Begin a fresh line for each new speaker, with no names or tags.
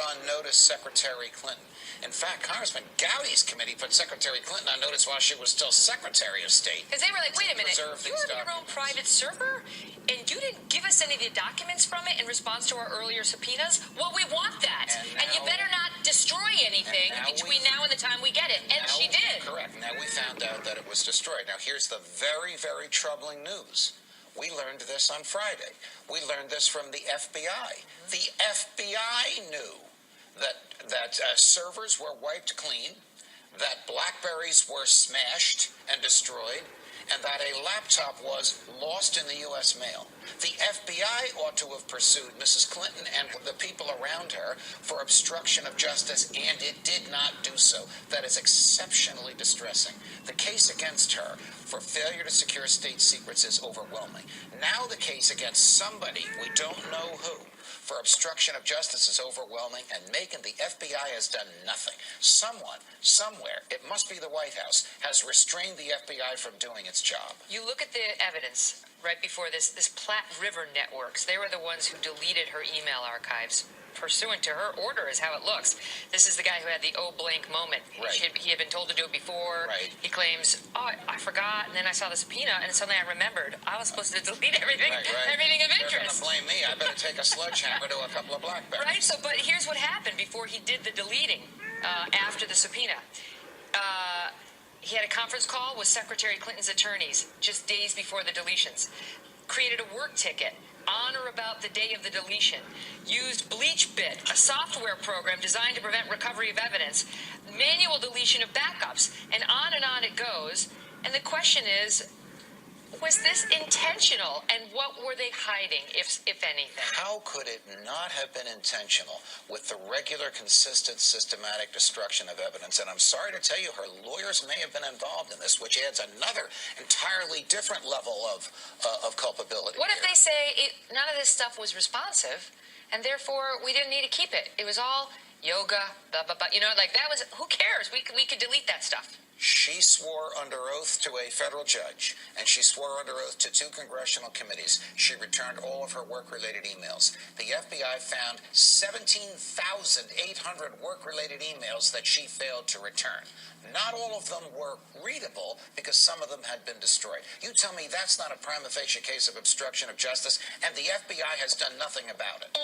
on notice Secretary Clinton. In fact, Congressman Gowdy's committee put Secretary Clinton on notice while she was still Secretary of State.
Because they were like, wait a minute, you have your own private server, and you didn't give us any of the documents from it in response to our earlier subpoenas? Well, we want that. And you better not destroy anything between now and the time we get it. And she did.
Correct. Now we found out that it was destroyed. Now here's the very, very troubling news. We learned this on Friday. We learned this from the FBI. The FBI knew that servers were wiped clean, that BlackBerries were smashed and destroyed, and that a laptop was lost in the U.S. mail. The FBI ought to have pursued Mrs. Clinton and the people around her for obstruction of justice, and it did not do so. That is exceptionally distressing. The case against her for failure to secure state secrets is overwhelming. Now the case against somebody, we don't know who, for obstruction of justice is overwhelming, and Macon, the FBI has done nothing. Someone, somewhere, it must be the White House, has restrained the FBI from doing its job.
You look at the evidence right before this Platte River Networks. They were the ones who deleted her email archives. Pursuant to her order is how it looks. This is the guy who had the blank moment.
Right.
He had been told to do it before.
Right.
He claims, I forgot, and then I saw the subpoena, and suddenly I remembered I was supposed to delete everything, everything of interest.
They're going to blame me. I better take a sledgehammer to a couple of BlackBerries.
Right. So, but here's what happened before he did the deleting. After the subpoena, he had a conference call with Secretary Clinton's attorneys just days before the deletions. Created a work ticket on or about the day of the deletion, used BleachBit, a software program designed to prevent recovery of evidence, manual deletion of backups, and on it goes. And the question is, was this intentional, and what were they hiding, if anything?
How could it not have been intentional with the regular, consistent, systematic destruction of evidence? And I'm sorry to tell you, her lawyers may have been involved in this, which adds another entirely different level of culpability.
What if they say none of this stuff was responsive, and therefore we didn't need to keep it? It was all yoga, blah, blah, blah. You know, like that was, who cares? We could delete that stuff.
She swore under oath to a federal judge, and she swore under oath to 2 congressional committees. She returned all of her work-related emails. The FBI found 17,800 work-related emails that she failed to return. Not all of them were readable because some of them had been destroyed. You tell me that's not a prima facie case of obstruction of justice, and the FBI has done nothing about it.